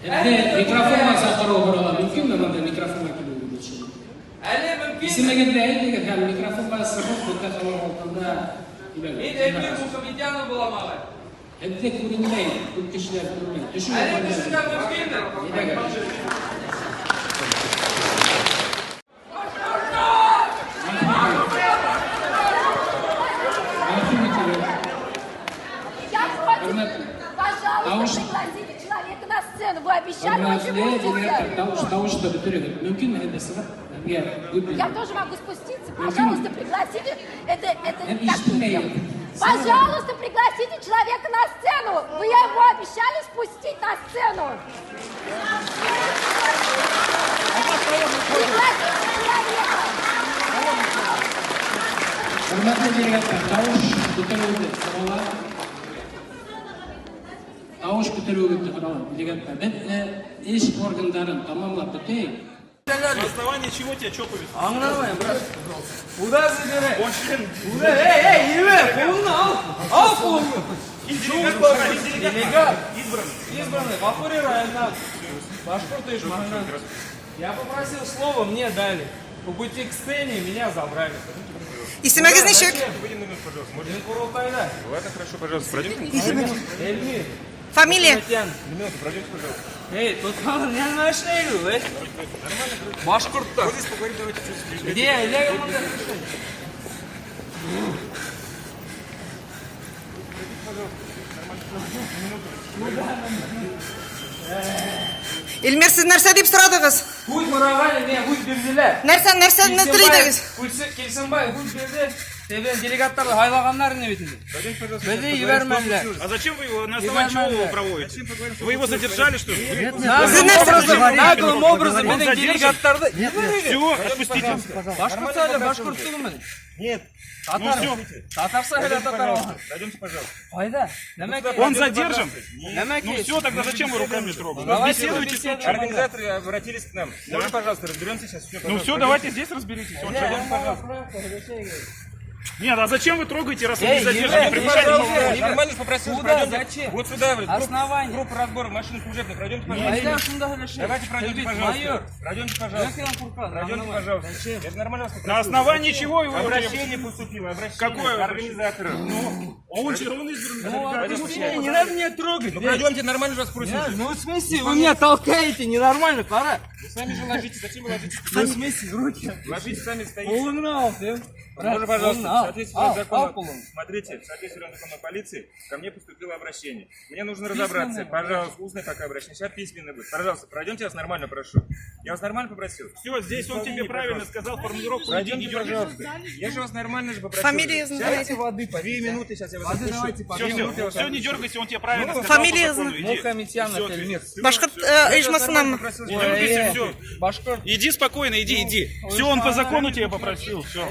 Mikrofon sakaro buralar mümkün mü bana mikrofon ekibinin için? İsime geldiğinde kan mikrofon basıp bu kadar altında Elbir bu komedyanı bulamalı. Hep de kurulmayın, bu kişiler kurulmayın. Düşün Elbir dışında mümkündür. Пожалуйста, пригласите человека на сцену. Вы обещали, очень будете. Тауш-то битырыгы. Мümkün mü hedesi var? Я тоже могу спуститься. Пожалуйста, пригласите. Это так. Пожалуйста, пригласите человека на сцену. Вы его обещали спустить на сцену. Пригласите человека. Hürmetli delegatlar, Tauş bitirildi. Sıralar. Tauş bitirildi. Sıralar. Delegatlar. Ben iş organlarını tamamlap biteyim. На основании чего тебя что повезло? Anlamayın bırak. Куда забирай? Он член. Куда? Эй, Ивер, колunu al. Al kolunu. Делегат. Избранный. Бахури райондан. Башкортуш Махнан. Я попросил слово, мне дали. По пути к сцене меня забрали. İsminiz ничек? Один Курултайда. Ладно, хорошо, пожалуйста, пройдемте. Эльмир. Фамилия? Минуту, пройдемте, пожалуйста. Эй, тут не нашли, эй. Башкортта. Вот здесь поговорим, давайте чуть-чуть. Где? Лего Илмир, siz нәрсе дип сорадыгыз? Хуй мураган, не, хуй бердилер. Нәрсе телейдегез? Келсенбай, хуй берди. Тебе делегаттарды хайлагандар не битинде? Беди жибермедилер. А зачем вы его, на основании чего вы его проводите? Вы его задержали, что ли? Наглым образом менен делегаттарды. Все, отпустите. Башкұртса башкұрттығы мен. Нет. Татар. Татарса hele татар. Пройдемте, пожалуйста. Қайда? Он задержан? Немеки. Ну все, тогда зачем вы руками трогаете? Давайте Беседуйте беседуем. тут. Организаторы обратились к нам. Можно, пожалуйста, разберемся сейчас. Ну все, давайте здесь разберитесь. Он человек, пожалуйста. Нет, а зачем вы трогаете, раз вы не задержаны? Евгений, Я нормально попросил, Куда? пройдемте. Зачем? Вот сюда, Основание. группа разбора машин служебных. Пройдемте, Қайда пожалуйста. шунда hele Давайте пройдемте, пожалуйста. Пройдемте, пожалуйста. Пройдемте, пожалуйста. Я же нормально вас попросил. На основании чего его обращение поступило? Обращение. Какое? Организатора. Ну, он избранный. Не надо меня трогать. Ну пройдемте, нормально вас спросим. Ну в смысле, вы меня толкаете, ненормально, пора. Вы сами же ложитесь, зачем вы ложитесь? Ну в смысле, руки. Ложитесь, сами стоите. Полугнал, ты. Можно, пожалуйста, в соответствии с законом, полом. смотрите, в соответствии с законом полиции, ко мне поступило обращение. Мне нужно разобраться. Пожалуйста, устное пока обращение. Сейчас письменное будет. Пожалуйста, пройдемте, я вас нормально прошу. Я вас нормально попросил. Все, здесь он тебе правильно сказал формулировку. Пройдемте, пожалуйста. Я же вас нормально же попросил. Фамилия знаете? воды, 2 минуты, сейчас я вас Воды отпущу. давайте, Все, все, не дергайся, он тебе правильно сказал. Фамилия по закону. знаете? Иди. Мухаммедьян Всё, Эльмир. Башкорт ижмасынан. Не дергайся, все. Башкорт. Иди спокойно, иди. Все, он по закону тебя попросил. Все.